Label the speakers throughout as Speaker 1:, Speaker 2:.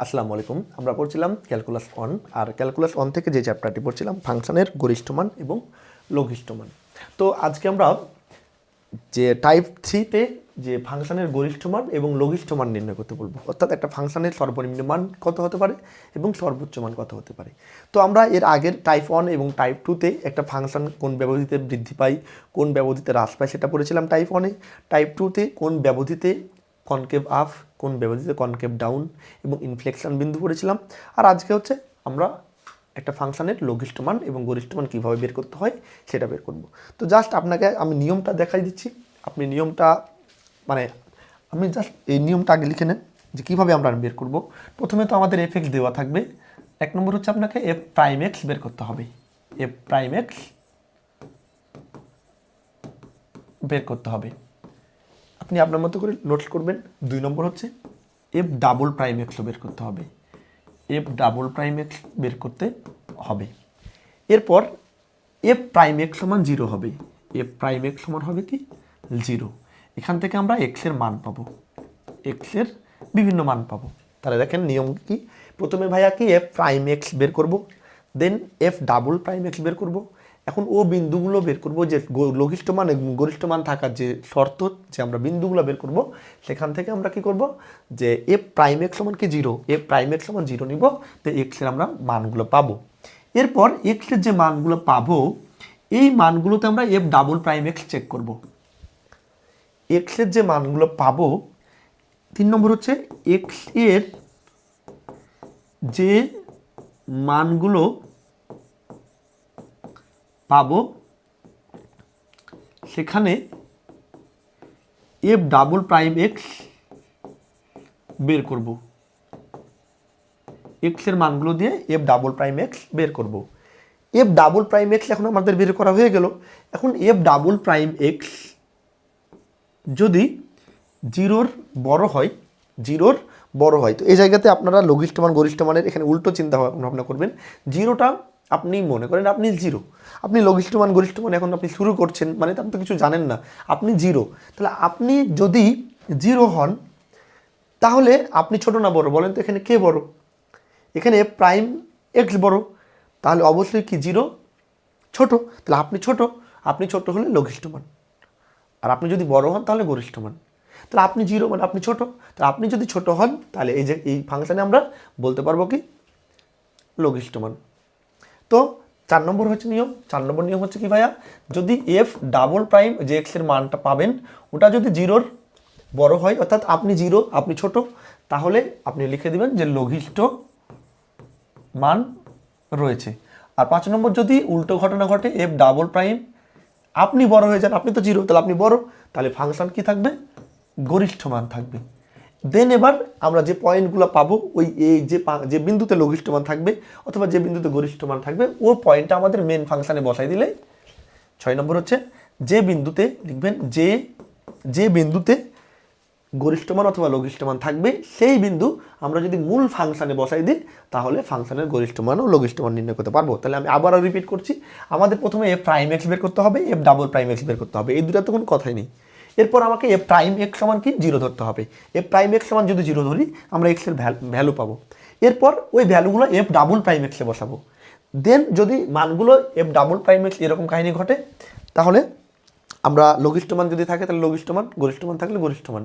Speaker 1: আসসালামু আলাইকুম। আমরা পড়ছিলাম ক্যালকুলাস 1 আর ক্যালকুলাস 1 থেকে যে চ্যাপ্টারটি পড়ছিলাম ফাংশনের গরিষ্ঠ মান এবং লঘিষ্ঠ মান। তো আজকে আমরা যে টাইপ 3 তে যে ফাংশনের গরিষ্ঠ মান এবং লঘিষ্ঠ মান নির্ণয় করতে বলবো, অর্থাৎ একটা ফাংশনের সর্বনিম্ন মান কত হতে পারে এবং সর্বোচ্চ মান কত হতে পারে। তো আমরা এর আগের টাইপ 1 এবং টাইপ 2 তে একটা ফাংশন কোন ব্যবধিতে বৃদ্ধি পায়, কোন ব্যবধিতে হ্রাস পায় সেটা পড়েছিলাম টাইপ 1 এ। টাইপ 2 তে কোন ব্যবধিতে কনকেভ আপ, কোন ব্যবধিতে কনকেভ ডাউন এবং ইনফ্লেকশন বিন্দু পড়েছিলাম। আর আজকে হচ্ছে আমরা একটা ফাংশনের লঘিষ্ঠ মান এবং গরিষ্ঠ মান কীভাবে বের করতে হয় সেটা বের করব। তো জাস্ট আপনাকে আমি নিয়মটা দেখাই দিচ্ছি, আপনি নিয়মটা আমি জাস্ট এই নিয়মটা আগে লিখে নেন যে কীভাবে আমরা বের করব। প্রথমে তো আমাদের এফ এক্স দেওয়া থাকবে। এক নম্বর হচ্ছে আপনাকে এফ প্রাইম এক্স বের করতে হবে, এফ প্রাইম এক্স বের করতে হবে। আপনি আপনার মতো করে নোটস করবেন। 2 নম্বর হচ্ছে এফ ডাবল প্রাইম এক্সও বের করতে হবে, এফ ডাবল প্রাইম এক্স বের করতে হবে। এরপর এফ প্রাইম এক্স সমান 0 হবে, এফ প্রাইম এক্স সমান হবে কি 0। এখান থেকে আমরা এক্সের মান পাবো, এক্সের বিভিন্ন মান পাবো। তাহলে দেখেন নিয়ম কি, প্রথমে ভাইয়া কি এফ প্রাইম এক্স বের করব, দেন এফ ডাবল প্রাইম এক্স বের করব। এখন ও বিন্দুগুলো বের করব যে লঘিষ্ঠ মান এবং গরিষ্ঠ মান থাকার যে শর্ত, যে আমরা বিন্দুগুলো বের করব সেখান থেকে আমরা কি করব যে এফ প্রাইম এক্স সমান কি 0, এফ প্রাইম এক্স সমান 0 নিব, তো এক্সের আমরা মানগুলো পাবো। এরপর এক্সের যে মানগুলো পাবো এই মানগুলোতে আমরা F double prime x check করব। এক্সের যে মানগুলো পাবো, 3 নম্বর হচ্ছে এক্স এর যে মানগুলো পাবো সেখানে এফ ডাবল প্রাইম এক্স বের করব, এক্সের মানগুলো দিয়ে এফ ডাবল প্রাইম এক্স বের করব। এফ ডাবল প্রাইম এক্স এখন আমাদের বের করা হয়ে গেল। এখন এফ ডাবল প্রাইম এক্স যদি 0-র বড় হয়, 0-র বড় হয়, তো এই জায়গাতে আপনারা লঘিষ্ঠ মান গরিষ্ঠ মানের এখানে উল্টো চিন্তা ভাবনা করবেন। 0টা আপনি মনে করেন আপনি 0, আপনি লঘিষ্ঠ মান গরিষ্ঠ মান এখন আপনি শুরু করছেন, মানে আপনি তো কিছু জানেন না, আপনি 0। তাহলে আপনি যদি 0 হন তাহলে আপনি ছোট না বড় বলেন তো, এখানে কে বড়? এখানে প্রাইম এক্স বড়, তাহলে অবশ্যই কি 0 ছোট। তাহলে আপনি ছোট, আপনি ছোট হলে লঘিষ্ঠ মান, আর আপনি যদি বড় হন তাহলে গরিষ্ঠ মান। তাহলে আপনি 0 মানে আপনি ছোট, তাহলে আপনি যদি ছোট হন তাহলে এই যে এই ফাংশনে আমরা বলতে পারবো কি লঘিষ্ঠ মান। তো 4 নম্বর হচ্ছে নিয়ম, 4 নম্বর নিয়ম হচ্ছে কি ভাইয়া, যদি এফ ডাবল প্রাইম যে এক্সের মানটা পাবেন ওটা যদি 0-র বড় হয়, অর্থাৎ আপনি 0 আপনি ছোট, তাহলে আপনি লিখে দিবেন যে লঘিষ্ঠ মান রয়েছে। আর 5 নম্বর যদি উল্টো ঘটনা ঘটে, এফ ডাবল প্রাইম আপনি বড় হয়ে যান, আপনি তো 0 তাহলে আপনি বড়, তাহলে ফাংশন কি থাকবে গরিষ্ঠ মান থাকবে। দেন এবার আমরা যে পয়েন্টগুলো পাবো ওই এই যে বিন্দুতে লঘিষ্ঠ মান থাকবে অথবা যে বিন্দুতে গরিষ্ঠ মান থাকবে ও পয়েন্টটা আমাদের মেন ফাংশনে বসাই দিলে 6 নম্বর হচ্ছে যে বিন্দুতে লিখবেন যে বিন্দুতে গরিষ্ঠ মান অথবা লঘিষ্ঠ মান থাকবে সেই বিন্দু আমরা যদি মূল ফাংশনে বসাই দিই তাহলে ফাংশনের গরিষ্ঠ মান ও লঘিষ্ঠ মান নির্ণয় করতে পারবো। তাহলে আমি আবারও রিপিট করছি, আমাদের প্রথমে এফ প্রাইম এক্স বের করতে হবে, এফ ডাবল প্রাইম এক্স বের করতে হবে, এই দুটো তো কোনো কথাই নেই। এরপর আমাকে এফ প্রাইম এক্স সমান কি 0 ধরতে হবে, এফ প্রাইম এক্স সমান যদি 0 ধরি আমরা এক্সের ভ্যালু পাবো। এরপর ওই ভ্যালুগুলো এফ ডাবল প্রাইম এক্সে বসাবো। দেন যদি মানগুলো এফ ডাবল প্রাইম এক্স এরকম কাহিনী ঘটে তাহলে আমরা লঘিষ্ঠ মান যদি থাকে তাহলে লঘিষ্ঠ মান, গরিষ্ঠ মান থাকলে গরিষ্ঠ মান।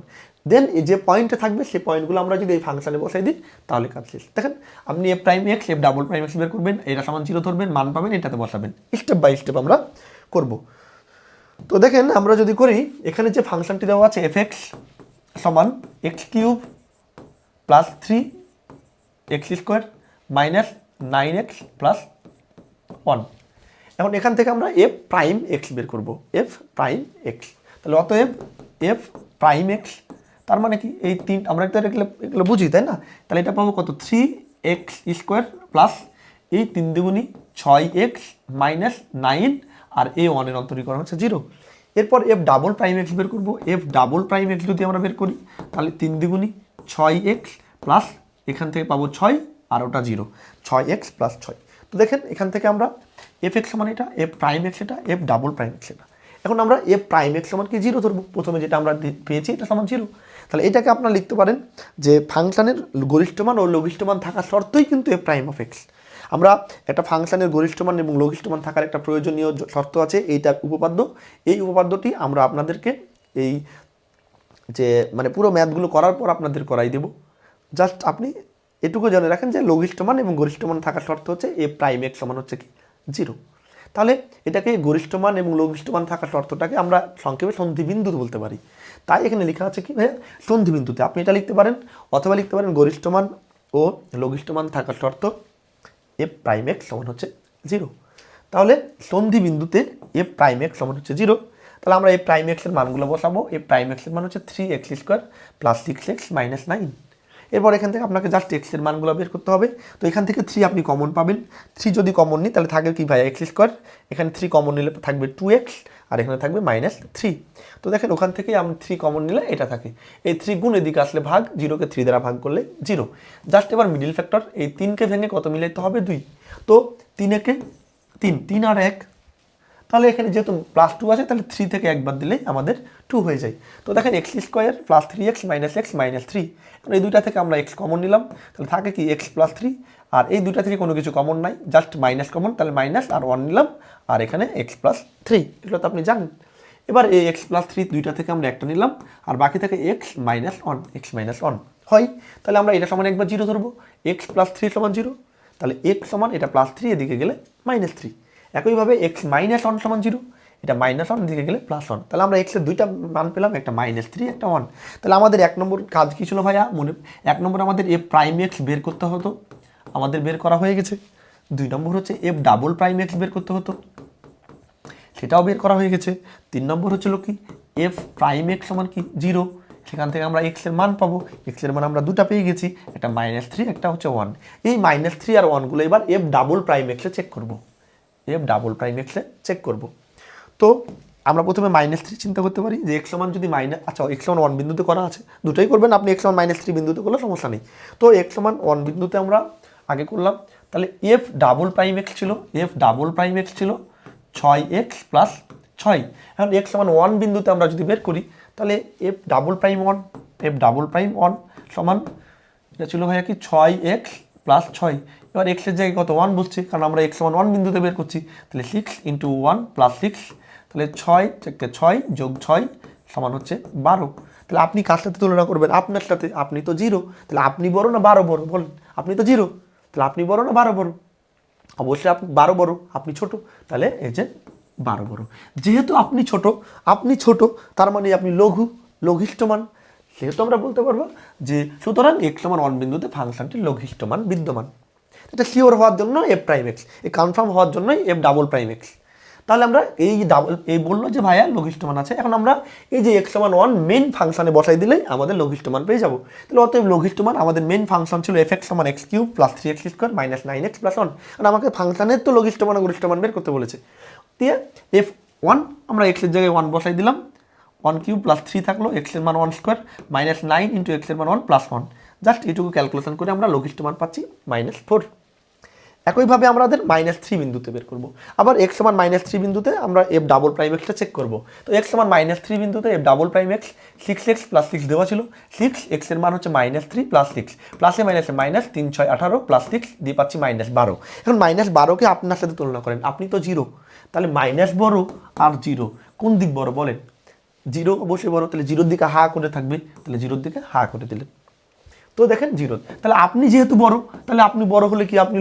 Speaker 1: দেন যে পয়েন্টে থাকবে সেই পয়েন্টগুলো আমরা যদি এই ফাংশনে বসাই দিই তাহলে কাজ শেষ। দেখেন আপনি F prime x F double prime x বের করবেন, এটা সমান 0 ধরবেন, মান পাবেন, এটাতে বসাবেন, স্টেপ বাই স্টেপ আমরা করব। তো দেখেন আমরা যদি করি, এখানে যে ফাংশনটি দেওয়া আছে এফ এক্স সমান x cube plus 3 x square minus 9x plus 1। এখন এখান থেকে আমরা এফ প্রাইম এক্স বের করব, এফ প্রাইম এক্স। তাহলে অতএব এফ প্রাইম এক্স তার মানে কি এই আমরা একটা এগুলো বুঝি তাই না, তাহলে এটা পাবো কত 3x স্কোয়ার প্লাস এই 3 দুগুণী 6x মাইনাস 9 আর এই 1-এর অন্তরীকরণ হচ্ছে 0। এরপর এফ ডাবল প্রাইম এক্স বের করবো, এফ ডাবল প্রাইম এক্স যদি আমরা বের করি তাহলে 3 দুগুণী 6x প্লাস এখান থেকে পাবো 6 আর ওটা 0, 6x প্লাস 6। তো দেখেন এখান থেকে আমরা এফ এক্স সমান এটা, এফ প্রাইম এক্স এটা, এফ ডাবল প্রাইম এক্স এটা। এখন আমরা এফ প্রাইম এক্স সমান কি জিরো ধরবো, প্রথমে যেটা আমরা পেয়েছি এটা সমান জিরো। তাহলে এটাকে আপনারা লিখতে পারেন যে ফাংশনের গরিষ্ঠ মান ও লঘিষ্ঠ মান থাকা সত্ত্বেই কিন্তু এফ প্রাইম অফ এক্স। আমরা একটা ফাংশনের গরিষ্ঠ মান এবং লঘিষ্ঠ মান থাকার একটা প্রয়োজনীয় শর্ত আছে, এইটা উপপাদ্য। এই উপপাদ্যটি আমরা আপনাদেরকে এই যে মানে পুরো ম্যাথগুলো করার পর আপনাদের করাই দেব। জাস্ট আপনি এটুকু জেনে রাখেন যে লঘিষ্ঠ মান এবং গরিষ্ঠ মান থাকার শর্ত হচ্ছে এফ প্রাইম এক্স সমান হচ্ছে কি জিরো। তাহলে এটাকে গরিষ্ঠ মান এবং লঘিষ্ঠ মান থাকার শর্তটাকে আমরা সংক্ষেপে সন্ধিবিন্দু বলতে পারি। তাই এখানে লেখা আছে কি ভাইয়া সন্ধিবিন্দুতে, আপনি এটা লিখতে পারেন অথবা লিখতে পারেন গরিষ্ঠ মান ও লঘিষ্ঠ মান থাকার শর্ত এফ প্রাইম এক্স সমান হচ্ছে জিরো। তাহলে সন্ধিবিন্দুতে এফ প্রাইম এক্স সমান হচ্ছে জিরো। তাহলে আমরা এফ প্রাইম এক্সের মানগুলো বসাবো। এফ প্রাইম এক্সের মান হচ্ছে 3x² প্লাস 6x মাইনাস 9। এরপর এখান থেকে আপনাকে জাস্ট এক্সের মানগুলো বের করতে হবে। তো এখান থেকে 3 আপনি কমন পাবেন, 3 যদি কমন নিই তাহলে থাকবে কি ভাই x², এখানে 3 কমন নিলে থাকবে 2x আর এখানে থাকবে -3। তো দেখেন ওখান থেকে আমি 3 কমন নিলে এটা থাকে, এই 3 গুণ এদিকে আসলে ভাগ, 0কে 3 দ্বারা ভাগ করলে 0। জাস্ট এবার মিডিল ফ্যাক্টর, এই 3কে ভেঙে কত মিলাইতে হবে 2। তো 3 একে 3, 3 আর 1, তাহলে এখানে যেহেতু +2 আছে তাহলে 3 থেকে একবার দিলেই আমাদের 2 হয়ে যায়। তো দেখেন x² plus 3x minus x minus 3, এই দুইটা থেকে আমরা x কমন নিলাম, তাহলে থাকে কি x প্লাস 3, আর এই দুইটা থেকে কোনো কিছু কমন নাই, জাস্ট মাইনাস কমন, তাহলে মাইনাস আর 1 নিলাম, আর এখানে x প্লাস 3, এগুলো তো আপনি জানেন। এবার এই x প্লাস 3 দুইটা থেকে আমরা একটা নিলাম, আর বাকি থাকে x মাইনাস 1 হয়। তাহলে আমরা এটা সমান একবার 0 ধরবো, x প্লাস 3 সমান 0, তাহলে x সমান এটা +3 এদিকে গেলে -3। একইভাবে x মাইনাস 1 সমান 0, এটা -1 দিকে গেলে +1। তাহলে আমরা x এর দুইটা মান পেলাম, একটা -3 একটা 1। তাহলে আমাদের 1 নম্বর কাজ কি ছিল ভাইয়া, মনে 1 নম্বর আমাদের f প্রাইম x বের করতে হতো, আমাদের বের করা হয়ে গেছে। 2 নম্বর হচ্ছে f ডাবল প্রাইম x বের করতে হতো, সেটাও বের করা হয়ে গেছে। 3 নম্বর হচ্ছিল কি f প্রাইম x সমান কি 0, সেখান থেকে আমরা x এর মান পাবো, x এর মান আমরা দুটা পেয়ে গেছি, একটা -3 একটা হচ্ছে 1। এই -3 আর 1 গুলো এবার f ডাবল প্রাইম x এ চেক করব, f ডাবল প্রাইম x এ চেক করব। তো আমরা প্রথমে -3 চিন্তা করতে পারি যে x সমান যদি আচ্ছা x সমান 1 বিন্দুতে করা আছে, দুটোই করবেন আপনি, x সমান -3 বিন্দুতে করলে সমস্যা নেই। তো x সমান 1 বিন্দুতে আমরা আগে করলাম, তাহলে f ডাবল প্রাইম x ছিল, f ডাবল প্রাইম x ছিল 6x প্লাস 6। এখন x সমান 1 বিন্দুতে আমরা যদি বের করি তাহলে f ডাবল প্রাইম 1 সমান এটা ছিল ভাইয়া কি 6x প্লাস 6। এবার x এর জায়গায় কত 1 বসছে, কারণ আমরা x সমান 1 বিন্দুতে বের করছি, তাহলে 6 × 1 প্লাস 6, তাহলে 6 থেকে 6 যোগ 6 সমান হচ্ছে 12। তাহলে আপনি কার সাথে তুলনা করবেন, আপনার সাথে, আপনি তো 0, তাহলে আপনি বড় না 12 বড় বলেন, আপনি তো 0, তাহলে আপনি বড় না 12 বড়, অবশ্যই আপনি 12 বড়, আপনি ছোট, তাহলে এই যে 12 বড়। যেহেতু আপনি ছোট তার মানে আপনি লঘিষ্ঠ মান, সেহেতু আমরা বলতে পারবো যে সুতরাং x সমান 1 বিন্দুতে ফাংশনটির লঘিষ্ঠ মান বিদ্যমান। এটা শিওর হওয়ার জন্য f প্রাইম x, এই কনফার্ম হওয়ার জন্যই f ডাবল প্রাইম x। তাহলে আমরা এই বললো যে ভাইয়া লঘিষ্ঠ মান আছে, এখন আমরা এই যে x সমান 1 মেন ফাংশনে বসাই দিলেই আমাদের লঘিষ্ঠ মান পেয়ে যাবো। তাহলে অতএব লঘিষ্ঠ মান আমাদের মেন ফাংশন ছিল fx সমান x³ plus 3x² minus 9x plus 1, কারণ আমাকে ফাংশনের তো লঘিষ্ঠ মান ও গরিষ্ঠ মান বের করতে বলেছে। দিয়ে f1 আমরা x এর জায়গায় 1 বসাই দিলাম, 1³ প্লাস 3 থাকলো, x এর মান 1² মাইনাস 9 × x এর মান 1 প্লাস 1, জাস্ট এইটুকু ক্যালকুলেশন করে আমরা লঘিষ্ঠ মান পাচ্ছি -4। একইভাবে আমাদের -3 বিন্দুতে বের করব। আবার x সমান -3 বিন্দুতে আমরা f ডাবল প্রাইম এক্সটা চেক করব। তো x সমান -3 বিন্দুতে f double prime x 6x plus 6 দেওয়া ছিল, 6x এর মান হচ্ছে -3 প্লাস 6, প্লাসে মাইনাসে মাইনাস 3 6 18 প্লাস 6 দিয়ে পাচ্ছি -12। এখন -12কে আপনার সাথে তুলনা করেন, আপনি তো 0, তাহলে মাইনাস বড় আর 0 কোন দিক বড় বলেন, 0 অবশ্যই বড়, তাহলে 0-র দিকে হা করে থাকবে, তাহলে 0-র দিকে হা করে দিলেন। তো দেখেন 0, তাহলে আপনি যেহেতু বড়, তাহলে আপনি বড় হলে কি আপনি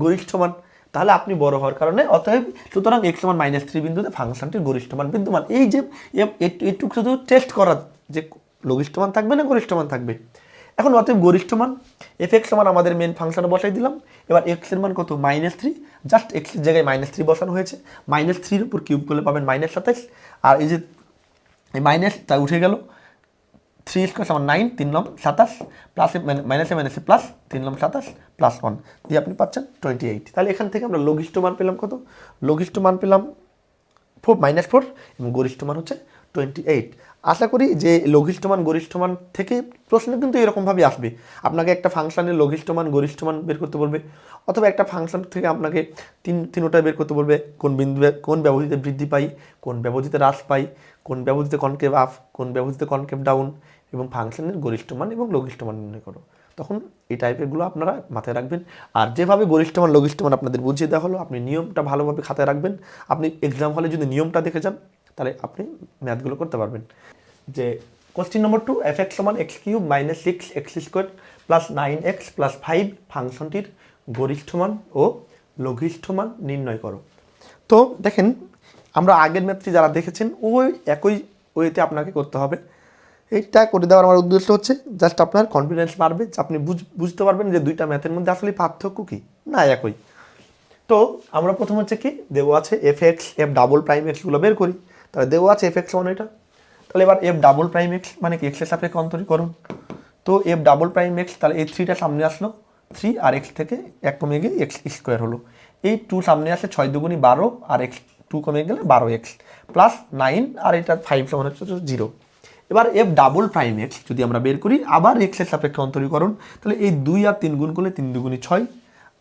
Speaker 1: গরিষ্ঠ মান, তাহলে আপনি বড় হওয়ার কারণে অতএব সুতরাং x সমান -3 বিন্দুতে ফাংশনটির গরিষ্ঠ মান বিদ্যমান। এই যে একটু শুধু টেস্ট করা যে লঘিষ্ঠ মান থাকবে না গরিষ্ঠ মান থাকবে। এখন অতএব গরিষ্ঠ মান fx সমান আমাদের মেন ফাংশনে বসাই দিলাম। এবার x এর মান কত -3, জাস্ট x এর জায়গায় -3 বসানো হয়েছে, -3-র উপর কিউব করলে পাবেন -27, আর এই যে এই মাইনাসটা উঠে গেল, 3² সমান 9, 3 × 27 প্লাসে মাইনাসে প্লাস 3 × 27 প্লাস 1 দিয়ে আপনি পাচ্ছেন 28। তাহলে এখান থেকে আমরা লঘিষ্ঠ মান পেলাম কত, লঘিষ্ঠ মান পেলাম -4 এবং গরিষ্ঠ মান হচ্ছে 28। আশা করি যে লঘিষ্ঠ মান গরিষ্ঠ মান থেকে প্রশ্ন কিন্তু এরকমভাবে আসবে, আপনাকে একটা ফাংশনের লঘিষ্ঠ মান গরিষ্ঠ মান বের করতে বলবে, অথবা একটা ফাংশন থেকে আপনাকে তিনোটা বের করতে বলবে, কোন বিন্দু কোন ব্যবধিতে বৃদ্ধি পাই, কোন ব্যবধিতে হ্রাস পাই, কোন ব্যবধিতে কনকেভ আপ, কোন ব্যবধিতে কনকেভ ডাউন, এবং ফাংশনের গরিষ্ঠ মান এবং লঘিষ্ঠ মান নির্ণয় করো। তখন এই টাইপেরগুলো আপনারা মাথায় রাখবেন। আর যেভাবে গরিষ্ঠ মান লঘিষ্ঠ মান আপনাদের বুঝিয়ে দেওয়া হলো, আপনি নিয়মটা ভালোভাবে খাতায় রাখবেন। আপনি এক্সাম হলে যদি নিয়মটা দেখে যান তাহলে আপনি ম্যাথগুলো করতে পারবেন। যে question number 2, f(x) = x³ - 6x² + 9x + 5 ফাংশনটির গরিষ্ঠ মান ও লঘিষ্ঠ মান নির্ণয় করো। তো দেখেন, আমরা আগের ম্যাথটি যারা দেখেছেন ওই একই ওয়েতে আপনাকে করতে হবে। এইটা করে দেওয়ার আমার উদ্দেশ্য হচ্ছে জাস্ট আপনার কনফিডেন্স বাড়বে, আপনি বুঝতে পারবেন যে দুইটা ম্যাথের মধ্যে আসলে পার্থক্য কী, না একই। তো আমরা প্রথম হচ্ছে কি দেবো আছে f(x), f'(x) গুলো বের করি। তাহলে দেবো আছে f(x) মানে এটা, তাহলে এবার f'(x) মানে কি এক্সের সাপেক্ষে অন্তরীকরণ। তো f'(x) তাহলে এই 3টা সামনে আসলো, 3 আর x থেকে 1 কমে গিয়ে x² হলো। এই 2 সামনে আসে, 6 দুগুণি 12 আর x 2 কমে গেলে 12x প্লাস 9 আর এটা 5 সমান হচ্ছে 0। এবার f'(x) যদি আমরা বের করি আবার x এর সাপেক্ষে অন্তরীকরণ, তাহলে এই 2 আর 3 গুণ করলে 3 দুগুণি 6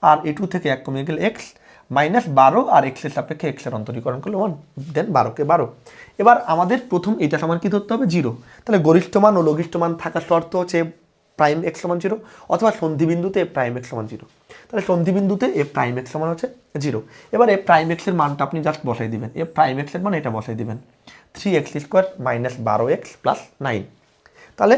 Speaker 1: আর এই 2 থেকে 1 কমে গেলে x মাইনাস 12 আর x এর সাপেক্ষে x এর অন্তরীকরণ করলে 1, দেন 12কে 12। এবার আমাদের প্রথম এটা সমান কি ধরতে হবে 0। তাহলে গরিষ্ঠ মান ও লঘিষ্ঠ মান থাকার শর্ত হচ্ছে f'(x) = 0 অথবা সন্ধিবিন্দুতে f'(x) = 0। তাহলে সন্ধিবিন্দুতে f'(x) সমান হচ্ছে 0। এবার f'(x) এর মানটা আপনি জাস্ট বসাই দিবেন, f'(x) এর মান এটা বসাই দিবেন 3x² - 12x + 9। তাহলে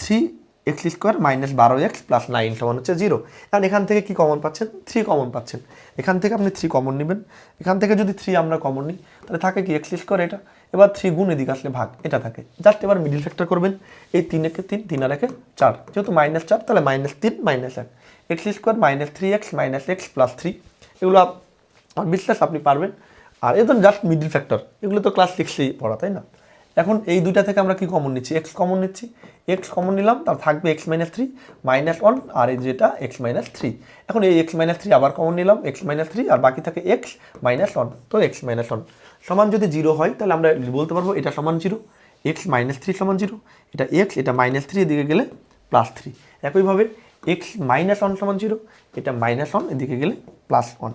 Speaker 1: 3x² - 12x + 9 সমান হচ্ছে 0। কারণ এখান থেকে কি কমন পাচ্ছেন, 3 কমন পাচ্ছেন। এখান থেকে আপনি 3 কমন নেবেন, এখান থেকে যদি 3 আমরা কমন নিই তাহলে থাকে কি x² এটা, এবার 3 গুণ এদিকে আসলে ভাগ এটা থাকে। জাস্ট এবার মিডিল ফ্যাক্টর করবেন, এই 3 একে 3, 3 আর 1 4, যেহেতু -4 তাহলে -3 - 1 x² - 3x - x + 3। এগুলো আমার বিশ্বাস আপনি পারবেন। আর এ তো জাস্ট মিডিল ফ্যাক্টর, এগুলো তো ক্লাস 6এই পড়া, তাই না? এখন এই দুইটা থেকে আমরা কি কমন নিচ্ছি, x কমন নিচ্ছি, x কমন নিলাম, তার থাকবে x - 3 -1 আর এই যেটা x - 3। এখন এই x - 3 আবার কমন নিলাম x - 3 আর বাকি থাকে x - 1। তো x - 1 সমান যদি 0 হয় তাহলে আমরা বলতে পারবো এটা সমান 0, x - 3 সমান 0, এটা x এটা -3 এদিকে গেলে +3। একইভাবে x - 1 সমান 0, এটা -1 এদিকে গেলে +1।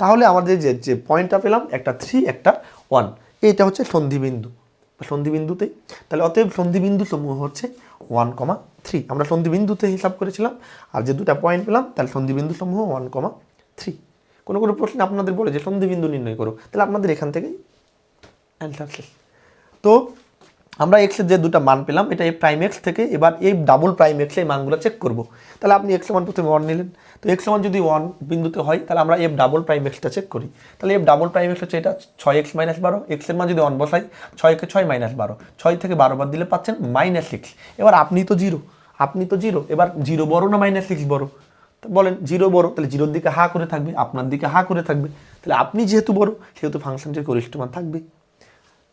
Speaker 1: তাহলে আমাদের যে পয়েন্টটা পেলাম একটা 3 একটা 1, এইটা হচ্ছে সন্ধিবিন্দু সন্ধিবিন্দুতে। তাহলে অতএব সন্ধিবিন্দু সমূহ হচ্ছে 1,3। আমরা সন্ধিবিন্দুতে হিসাব করেছিলাম, আর যে দুটা পয়েন্ট পেলাম তাহলে সন্ধিবিন্দু সমূহ 1,3। কোনো প্রশ্নে আপনাদের বলে যে সন্ধিবিন্দু নির্ণয় করো, তাহলে আপনাদের এখান থেকেই অ্যান্সার শেষ। তো আমরা x এর যে দুটো মান পেলাম এটা f'(x) থেকে, এবার f'(x) এই মানগুলো চেক করব। তাহলে আপনি x সমান প্রথমে 1 নিলেন, তো x সমান যদি 1 বিন্দুতে হয় তাহলে আমরা f'(x) চেক করি। তাহলে f'(x) হচ্ছে এটা 6x - 12, x এর মান যদি 1 বসাই 6কে 6 - 12, 6 থেকে 12 বাদ দিলে পাচ্ছেন -6। এবার আপনি তো 0, এবার 0 বড় না -6 বড়, বলেন 0 বড়, তাহলে 0-র দিকে হা করে থাকবে, আপনার দিকে হা করে থাকবে, তাহলে আপনি যেহেতু বড় সেহেতু ফাংশনটির গরিষ্ঠ মান থাকবে।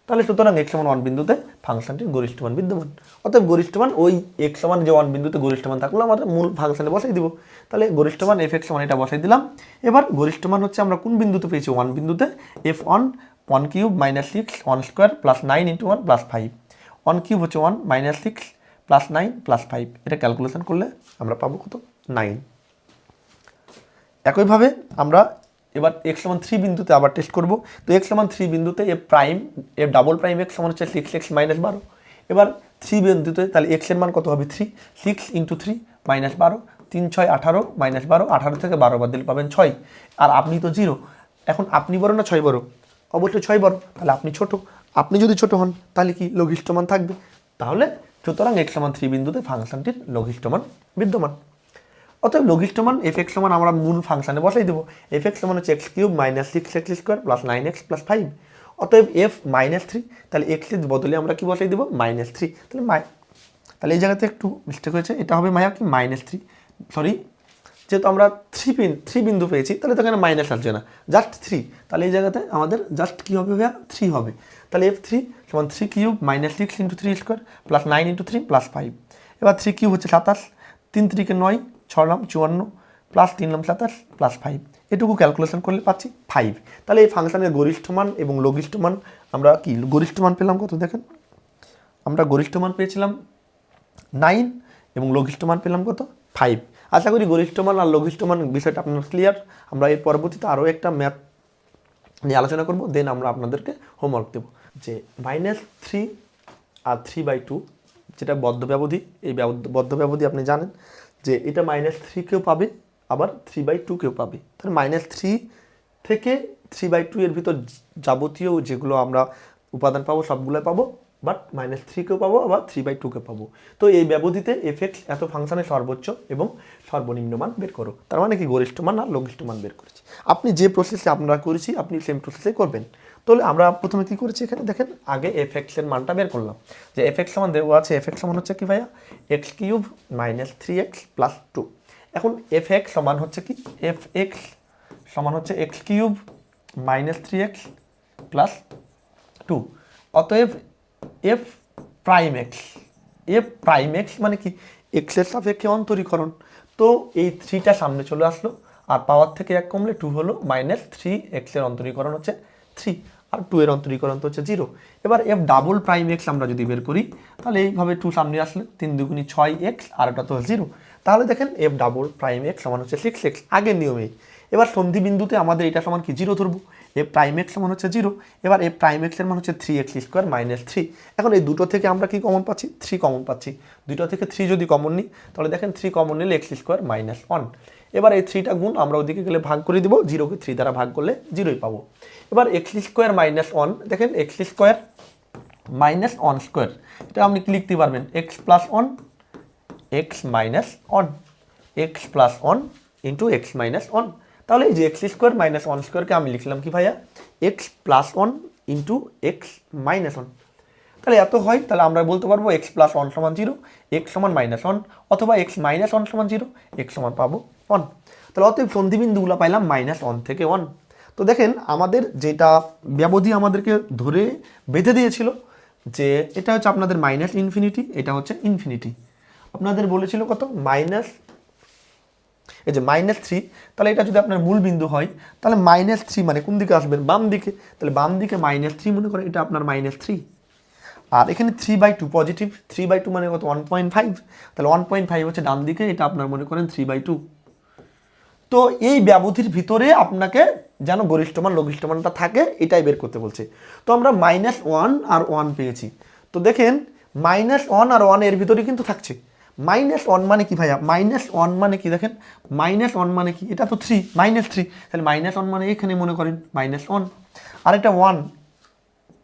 Speaker 1: তাহলে সুতরাং x সমান 1 বিন্দুতে ফাংশনটির গরিষ্ঠ মান বিদ্যমান। অতএব গরিষ্ঠ মান ওই x সমান যে 1 বিন্দুতে গরিষ্ঠ মান থাকলো আমাদের মূল ফাংশনে বসাই দিব। তাহলে গরিষ্ঠ মান f(x) সমান এটা বসাই দিলাম। এবার গরিষ্ঠ মান হচ্ছে আমরা কোন বিন্দুতে পেয়েছি, 1 বিন্দুতে, f1 1³ - 6 1² + 9 × 1 + 5। 1³ হচ্ছে 1 - 6 + 9 + 5, এটা ক্যালকুলেশন করলে আমরা পাবো কত, 9। একইভাবে আমরা এবার x সমান 3 বিন্দুতে আবার টেস্ট করব। তো x সমান 3 বিন্দুতে f'(x) সমান হচ্ছে 6x - 12। এবার 3 বিন্দুতে তাহলে x এর মান কত হবে 3, 6 × 3 - 12, 3 6 18 - 12, 18 থেকে 12 বাদ দিলে পাবেন 6। আর আপনি তো 0, এখন আপনি বড় না 6 বড়, অবশ্যই 6 বড়, তাহলে আপনি ছোট। আপনি যদি ছোট হন তাহলে কি লঘিষ্ঠ মান থাকবে, তাহলে সুতরাং x সমান 3 বিন্দুতে ফাংশনটির লঘিষ্ঠ মান বিদ্যমান। অতএব লঘিষ্ঠ মান f(x) সমান আমরা মূল ফাংশনে বসাই দেবো, f(x) সমান হচ্ছে x³ - 6x² + 9x + 5। অতএব f -3, তাহলে x এর বদলে আমরা কি বসাই দেবো -3। তাহলে এই জায়গাতে একটু মিস্টেক হয়েছে, এটা হবে মায়া কি -3, সরি, যেহেতু আমরা 3 বিন্দু পেয়েছি তাহলে তো এখানে মাইনাস আসছে না, জাস্ট 3। তাহলে এই জায়গাতে আমাদের জাস্ট কী হবে ভাইয়া 3 হবে। তাহলে f3 সমান 3³ - 6 × 3² + 9 × 3 + 5। এবার 3³ হচ্ছে 27, 3 × 3 = 9, 6 × 54 + 3 × 27 + 5, এটুকু ক্যালকুলেশন করলে পাচ্ছি 5। তাহলে এই ফাংশনের গরিষ্ঠ মান এবং লঘিষ্ঠ মান আমরা কি গরিষ্ঠ মান পেলাম কত দেখেন আমরা গরিষ্ঠ মান পেয়েছিলাম 9 এবং লঘিষ্ঠ মান পেলাম কত 5। আশা করি গরিষ্ঠ মান আর লঘিষ্ঠ মান বিষয়টা আপনার ক্লিয়ার। আমরা এর পরবর্তীতে আরও একটা ম্যাথ নিয়ে আলোচনা করব, দেন আমরা আপনাদেরকে হোমওয়ার্ক দেবো। যে -3 আর 3/2 যেটা বদ্ধ ব্যবধি, এই বদ্ধ ব্যবধি আপনি জানেন যে এটা -3 কেউ পাবে, আবার 3/2 কেউ পাবে। তাহলে -3 থেকে 3/2 এর ভিতর যাবতীয় যেগুলো আমরা উপাদান পাবো সবগুলো পাবো, বাট -3 কেও পাবো, আবার 3/2 কে পাবো। তো এই ব্যবধিতে f(x) এত ফাংশনের সর্বোচ্চ এবং সর্বনিম্ন মান বের করো। তার মানে কি গরিষ্ঠ মান আর লঘিষ্ঠ মান বের করেছি। আপনি যে প্রসেসে আমরা করেছি আপনি সেম প্রসেসে করবেন। তাহলে আমরা প্রথমে কি করেছি, এখানে দেখেন আগে f(x) এর মানটা বের করলাম। যে f(x) সমান দেওয়া আছে, f(x) সমান হচ্ছে কি ভাইয়া x³ -3x + 2। এখন f(x) সমান হচ্ছে কি, f(x) সমান হচ্ছে x³ -3x + 2। অতএব f প্রাইম এক্স মানে কি এক্সের সাপেক্ষে অন্তরীকরণ। তো এই 3টা সামনে চলে আসলো, আর পাওয়ার থেকে 1 কমলে 2 হলো, -3x এর অন্তরীকরণ হচ্ছে 3 আর 2 এর অন্তরীকরণ তো হচ্ছে 0। এবার f ডাবল প্রাইম এক্স আমরা যদি বের করি তাহলে এইভাবে 2 সামনে আসলে 3 দুগুণী 6x আর ওটা তো 0। তাহলে দেখেন f ডাবল প্রাইম এক্স সমান হচ্ছে 6x আগের নিয়মেই। এবার সন্ধি বিন্দুতে আমাদের এটা সমান কি 0 ধরবো, f প্রাইম এক্স সমান হচ্ছে 0। এবার f প্রাইম এক্স এর মান হচ্ছে 3x² - 3। এখন এই দুটো থেকে আমরা কি কমন পাচ্ছি, 3 কমন পাচ্ছি। দুটো থেকে 3 যদি কমন নিই তাহলে দেখেন 3 কমন নিলে x² - 1। এবার এই 3টা গুণ আমরা ওদিকে গেলে ভাগ করে দিব, 0কে 3 দ্বারা ভাগ করলে 0ই পাবো। এবার x² - 1 দেখেন x² - 1² এটা আপনি কি লিখতে পারবেন, x + 1 x - 1 x + 1 × x - 1। তাহলে এই যে x² - 1² কে আমি লিখলাম কি ভাইয়া x + 1 × x - 1। তাহলে এত হয়, তাহলে আমরা বলতে পারবো x + 1 = 0, x = -1, অথবা x - 1 = 0, x সমান পাবো 1। তাহলে অতএব সন্ধিবিন্দুগুলো পাইলাম -1 থেকে 1। তো দেখেন আমাদের যেটা ব্যবধি আমাদেরকে ধরে বেঁধে দিয়েছিল যে এটা হচ্ছে আপনাদের -∞, এটা হচ্ছে ∞। আপনাদের বলেছিল কত এই যে -3, তাহলে এটা যদি আপনার মূল বিন্দু হয় তাহলে -3 মানে কোন দিকে আসবেন, বাম দিকে। তাহলে বাম দিকে -3 মনে করেন, এটা আপনার -3। আর এখানে 3/2 পজিটিভ, 3/2 মানে কত 1.5, তাহলে 1.5 হচ্ছে ডান দিকে, এটা আপনার মনে করেন 3/2। তো এই ব্যবধির ভিতরে আপনাকে যেন গরিষ্ঠ মান লঘিষ্ঠ মানটা থাকে এটাই বের করতে বলছে। তো আমরা -1 আর 1 পেয়েছি। তো দেখেন -1 আর 1 এর ভিতরে কিন্তু থাকছে। -1 মানে কি ভাইয়া, -1 মানে কি দেখেন, -1 মানে কি, এটা তো 3 -3, তাহলে -1 মানে এখানে মনে করেন -1। আর এটা 1,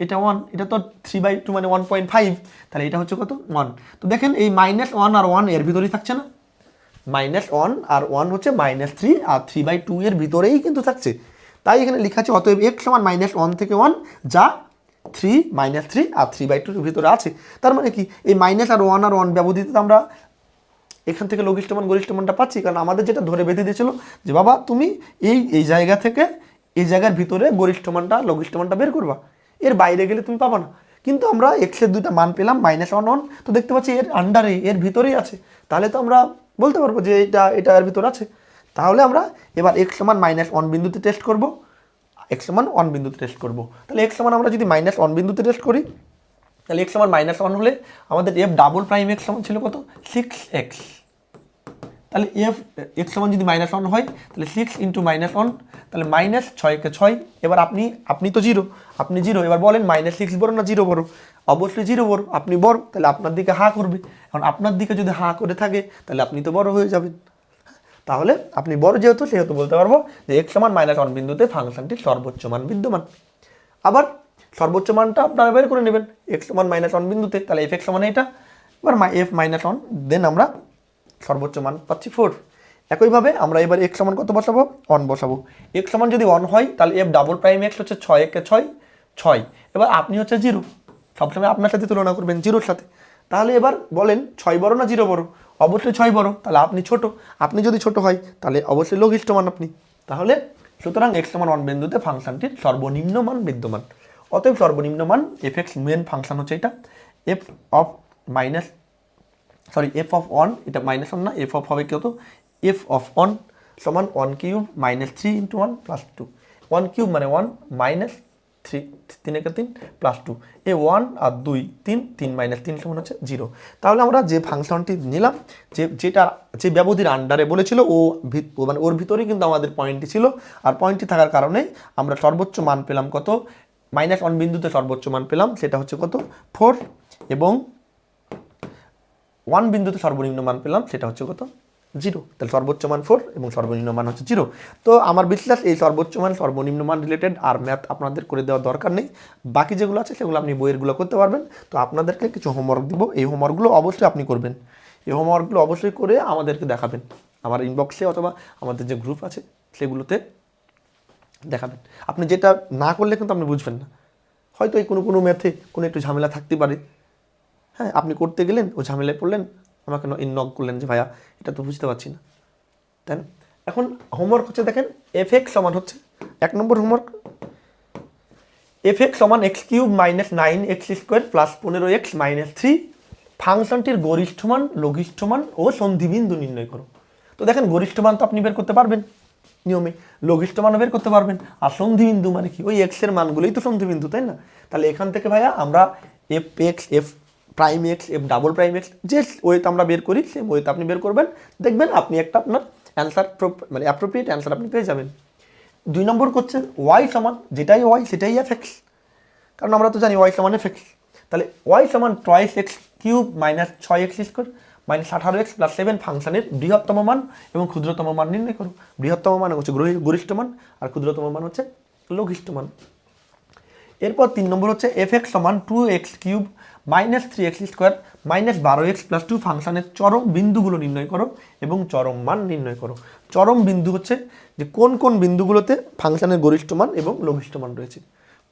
Speaker 1: এটা 1, এটা তো 3/2 মানে 1.5, তাহলে এটা হচ্ছে কত 1। তো দেখেন এই -1 আর 1 এর ভিতরেই থাকছে না, -1 আর 1 হচ্ছে -3 আর 3/2 এর ভিতরেই কিন্তু থাকছে। তাই এখানে লেখা আছে অতএব x সমান -1 থেকে 1, যা 3 -3 আর 3/2 এর ভিতরে আছে। তার মানে কি এই আর 1 ব্যবধিতে আমরা এখান থেকে লঘিষ্ঠ মান গরিষ্ঠ মানটা পাচ্ছি, কারণ আমাদের যেটা ধরে বেঁধে দিয়েছিল যে বাবা তুমি এই জায়গা থেকে এই জায়গার ভিতরে গরিষ্ঠ মানটা লঘিষ্ঠ মানটা বের করবা, এর বাইরে গেলে তুমি পাবা না। কিন্তু আমরা এক্সের দুইটা মান পেলাম -1 তো দেখতে পাচ্ছি এর আন্ডারে এর ভিতরেই আছে, তাহলে তো আমরা বলতে পারবো যে এটা এর ভিতর আছে। তাহলে আমরা এবার x সমান -1 বিন্দুতে টেস্ট করব, x সমান 1 বিন্দুতে টেস্ট করব। তাহলে x সমান আমরা যদি -1 বিন্দুতে টেস্ট করি তাহলে x সমান -1 হলে আমাদের f ডাবল প্রাইম x সমান ছিল কত 6x। তাহলে x সমান যদি -1 হয় তাহলে 6 × -1, তাহলে -6 কে 6। এবার আপনি তো 0, আপনি 0, এবার বলেন -6 বড় না 0 বড়, অবশ্যই 0 বড়, আপনি বড়, তাহলে আপনার দিকে হা করবে। এখন আপনার দিকে যদি হা করে থাকে তাহলে আপনি তো বড় হয়ে যাবেন। তাহলে আপনি বড় যেহেতু সেহেতু বলতে পারবো যে x সমান -1 বিন্দুতে ফাংশনটির সর্বোচ্চ মান বিদ্যমান। আবার সর্বোচ্চ মানটা আপনারা বের করে নেবেন x সমান -1 বিন্দুতে, তাহলে f(x) সমান এটা, এবার f -1, দেন আমরা সর্বোচ্চ মান পাচ্ছি 4। একইভাবে আমরা এবার x সমান কত বসাবো, 1 বসাবো। x সমান যদি 1 হয় তাহলে f ডাবল প্রাইম x হচ্ছে 6 কে 6, 6। এবার আপনি হচ্ছে 0, সবসময় আপনার সাথে তুলনা করবেন 0-র সাথে। তাহলে এবার বলেন 6 বড় না 0 বড়, অবশ্যই 6 বড়, তাহলে আপনি ছোট, আপনি যদি ছোট হয় তাহলে অবশ্যই লঘিষ্ঠ মান আপনি। তাহলে সুতরাং x সমান 1 বিন্দুতে ফাংশনটির সর্বনিম্ন মান বিদ্যমান। অতএব সর্বনিম্ন মান f(x) মেন ফাংশন হচ্ছে এটা f অফ 1, এটা -1 না, f অফ হবে কত, f অফ 1 সমান 1³ -3 × 1 + 2, 1³ মানে 1, 3 3 একে 3 প্লাস 2 এ 1 আর 2 3 3 মাইনাস 3 সমান হচ্ছে 0। তাহলে আমরা যে ফাংশনটি নিলাম যে ব্যবধির আন্ডারে বলেছিল মানে ওর ভিতরেই কিন্তু আমাদের পয়েন্টটি ছিল, আর পয়েন্টটি থাকার কারণে আমরা সর্বোচ্চ মান পেলাম কত, -1 বিন্দুতে সর্বোচ্চ মান পেলাম সেটা হচ্ছে কত 4, এবং 1 বিন্দুতে সর্বনিম্ন মান পেলাম সেটা হচ্ছে কত 0। তাহলে সর্বোচ্চ মান 4 এবং সর্বনিম্ন মান হচ্ছে 0। তো আমার বিশ্বাস এই সর্বোচ্চ মান সর্বনিম্ন মান রিলেটেড আর ম্যাথ আপনাদের করে দেওয়ার দরকার নেই, বাকি যেগুলো আছে সেগুলো আপনি বইয়েরগুলো করতে পারবেন। তো আপনাদেরকে কিছু হোমওয়ার্ক দিব, এই হোমওয়ার্কগুলো অবশ্যই আপনি করবেন, এই হোমওয়ার্কগুলো অবশ্যই করে আমাদেরকে দেখাবেন, আমার ইনবক্সে অথবা আমাদের যে গ্রুপ আছে সেগুলোতে দেখাবেন। আপনি যেটা না করলে কিন্তু আপনি বুঝবেন না, হয়তো এই কোনো ম্যাথে কোনো একটু ঝামেলা থাকতে পারে, হ্যাঁ আপনি করতে গেলেন ও ঝামেলায় পড়লেন, আমাকে নক করলেন যে ভাইয়া এটা তো বুঝতে পারছি না, তাই না? এখন হোমওয়ার্ক হচ্ছে দেখেন f(x) সমান হচ্ছে 1 নম্বর হোমওয়ার্ক, f(x) সমান x³ minus 9x² plus 15x minus 3 ফাংশনটির গরিষ্ঠ মান, লঘিষ্ঠ মান ও সন্ধিবিন্দু নির্ণয় করো। তো দেখেন গরিষ্ঠ মান তো আপনি বের করতে পারবেন নিয়মে, লঘিষ্ঠ মানও বের করতে পারবেন, আর সন্ধিবিন্দু মানে কি, ওই x এর মানগুলোই তো সন্ধিবিন্দু, তাই না? তাহলে এখান থেকে ভাইয়া আমরা f(x), f'(x), f'(x) যে ওয়েতে আমরা বের করি সেই ওয়েতে আপনি বের করবেন, দেখবেন আপনি একটা আপনার অ্যান্সার মানে অ্যাপ্রোপ্রিয়েট অ্যান্সার আপনি পেয়ে যাবেন। 2 নম্বর করছে y সমান যেটাই y সেটাই f(x), কারণ আমরা তো জানি y সমান f(x), তাহলে y সমান 2x³ minus 6x² minus 18x plus 7 ফাংশনের বৃহত্তম মান এবং ক্ষুদ্রতম মান নির্ণয় করো। বৃহত্তম মান হচ্ছে গরিষ্ঠ মান আর ক্ষুদ্রতম মান হচ্ছে লঘিষ্ঠ মান। এরপর 3 নম্বর হচ্ছে f(x) সমান 2x³ minus 3x² minus 12x plus 2 ফাংশনের চরম বিন্দুগুলো নির্ণয় করো এবং চরম মান নির্ণয় করো। চরম বিন্দু হচ্ছে যে কোন কোন বিন্দুগুলোতে ফাংশনের গরিষ্ঠ মান এবং লঘিষ্ঠ মান রয়েছে,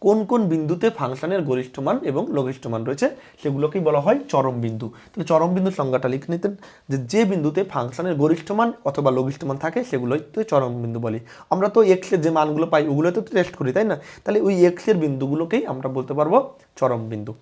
Speaker 1: কোন কোন বিন্দুতে ফাংশনের গরিষ্ঠ মান এবং লঘিষ্ঠ মান রয়েছে সেগুলোকেই বলা হয় চরম বিন্দু। তাহলে চরম বিন্দুর সংজ্ঞাটা লিখে নিতেন যে বিন্দুতে ফাংশনের গরিষ্ঠ মান অথবা লঘিষ্ঠ মান থাকে সেগুলোই তো চরম বিন্দু বলি। আমরা তো x এর যে মানগুলো পাই ওগুলো তো টেস্ট করি, তাই না? তাহলে ওই x এর বিন্দুগুলোকেই আমরা বলতে পারবো চরম বিন্দু।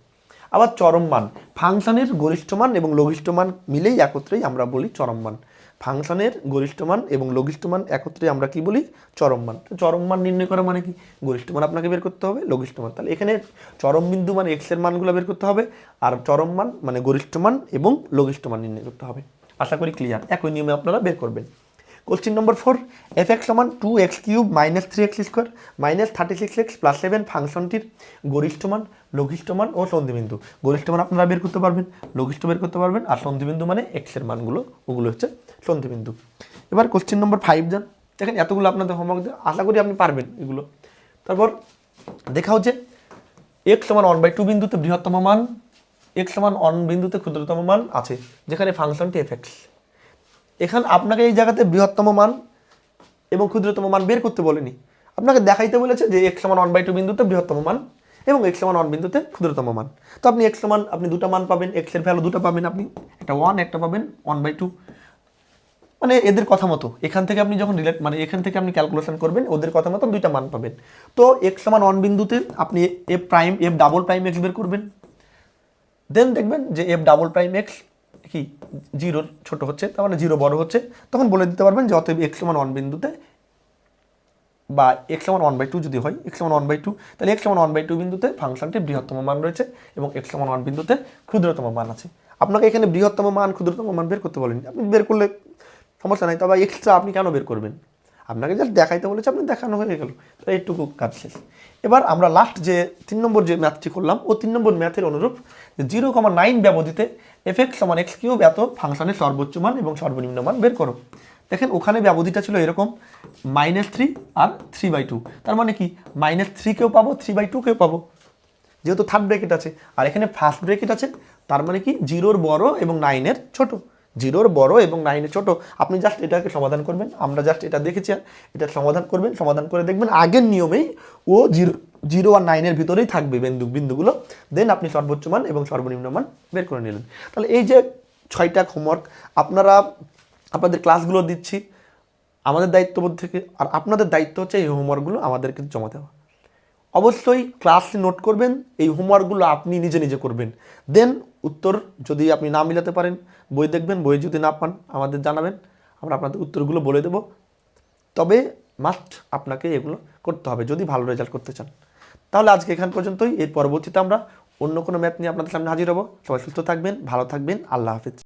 Speaker 1: আবার চরম মান, ফাংশনের গরিষ্ঠ মান এবং লঘিষ্ঠ মান মিলেই একত্রেই আমরা বলি চরম মান। ফাংশনের গরিষ্ঠ মান এবং লঘিষ্ঠ মান একত্রে আমরা কি বলি, চরম মান। তো চরম মান নির্ণয় করা মানে কি, গরিষ্ঠ মান আপনাকে বের করতে হবে, লঘিষ্ঠ মান। তাহলে এখানে চরম বিন্দু মানে x এর মানগুলো বের করতে হবে, আর চরম মান মানে গরিষ্ঠ মান এবং লঘিষ্ঠ মান নির্ণয় করতে হবে। আশা করি ক্লিয়ার, একই নিয়মে আপনারা বের করবেন। কোশ্চেন নম্বর 4, f(x) সমান 2x³ minus 3x² minus 36x plus 7 ফাংশনটির গরিষ্ঠ মান, লঘিষ্ঠ মান ও সন্ধিবিন্দু। গরিষ্ঠ মান আপনারা বের করতে পারবেন, লঘিষ্ঠ বের করতে পারবেন, আর সন্ধিবিন্দু মানে x এর মানগুলো, ওগুলো হচ্ছে সন্ধিবিন্দু। এবার কোশ্চেন নম্বর 5 যান, দেখেন এতগুলো আপনাদের হোমওয়ার্ক, আশা করি আপনি পারবেন এগুলো। তারপর দেখা হচ্ছে x সমান 1/2 বিন্দুতে বৃহত্তম মান, x সমান 1 বিন্দুতে ক্ষুদ্রতম মান আছে যেখানে ফাংশনটি f(x). এখানে আপনাকে এই জায়গাতে বৃহত্তম মান এবং ক্ষুদ্রতম মান বের করতে বলেনি, আপনাকে দেখাইতে বলেছে যে x সমান 1/2 বিন্দুতে বৃহত্তম মান এবং x সমান 1 বিন্দুতে ক্ষুদ্রতম মান। তো আপনি x সমান আপনি দুটো মান পাবেন, x এর ভ্যালু দুটো পাবেন, আপনি একটা 1 একটা পাবেন 1/2, মানে এদের কথা মতো এখান থেকে আপনি যখন মানে এখান থেকে আপনি ক্যালকুলেশন করবেন ওদের কথা মতো দুইটা মান পাবেন। তো x সমান 1 বিন্দুতে আপনি f'(x) বের করবেন, দেন দেখবেন যে f'(x) কি 0 ছোট হচ্ছে, তার মানে 0 বড় হচ্ছে, তখন বলে দিতে পারবেন যে অতএব x সমান 1 বিন্দুতে বা x সমান 1/2 যদি হয়, x সমান 1/2, তাহলে x সমান 1/2 বিন্দুতে ফাংশনটির বৃহত্তম মান রয়েছে এবং x সমান 1 বিন্দুতে ক্ষুদ্রতম মান আছে। আপনাকে এখানে বৃহত্তম মান ক্ষুদ্রতম মান বের করতে বলেনি, আপনি বের করলে সমস্যা নাই, তবে এক্সট্রা আপনি কেন বের করবেন, আপনাকে জাস্ট দেখাইতে বলেছে, আপনি দেখানো হয়ে গেল, তো এইটুকু কাজ শেষ। এবার আমরা লাস্ট যে 3 নম্বর যে ম্যাথটি করলাম ও 3 নম্বর ম্যাথের অনুরূপ 0,9 ব্যবধিতে f(x) সমান x³ এত ফাংশনের সর্বোচ্চ মান এবং সর্বনিম্ন মান বের করো। দেখেন ওখানে ব্যবধিটা ছিল এরকম -3 আর 3/2, তার মানে কি -3 কেও পাবো 3/2 কেও পাবো, যেহেতু থার্ড ব্র্যাকেট আছে, আর এখানে ফার্স্ট ব্র্যাকেট আছে, তার মানে কি 0-র বড় এবং 9-এর ছোট, 0-র বড় এবং 9-এর ছোট। আপনি জাস্ট এটাকে সমাধান করবেন, আমরা জাস্ট এটা দেখেছি, এটা সমাধান করবেন, সমাধান করে দেখবেন আগের নিয়মেই ও 0 আর 9-এর ভিতরেই থাকবে বিন্দুগুলো, দেন আপনি সর্বোচ্চ মান এবং সর্বনিম্ন মান বের করে নিলেন। তাহলে এই যে 6টা হোমওয়ার্ক আপনারা আপনাদের ক্লাসগুলো দিচ্ছি আমাদের দায়িত্ববোধ থেকে, আর আপনাদের দায়িত্ব হচ্ছে এই হোমওয়ার্কগুলো আমাদেরকে জমা দেওয়া। অবশ্যই ক্লাসে নোট করবেন, এই হোমওয়ার্কগুলো আপনি নিজে নিজে করবেন, দেন উত্তর যদি আপনি না মিলাতে পারেন বই দেখবেন, বই যদি না পান আমাদের জানাবেন, আমরা আপনাদের উত্তরগুলো বলে দেব। তবে মাস্ট আপনাকে এগুলো করতে হবে যদি ভালো রেজাল্ট করতে চান। তাহলে আজকে এখান পর্যন্তই। এর পরবর্তীতে আমরা অন্য কোনো ম্যাথ নিয়ে আপনাদের সামনে হাজির হব। সবাই সুস্থ থাকবেন, ভালো থাকবেন, আল্লাহ হাফিজ।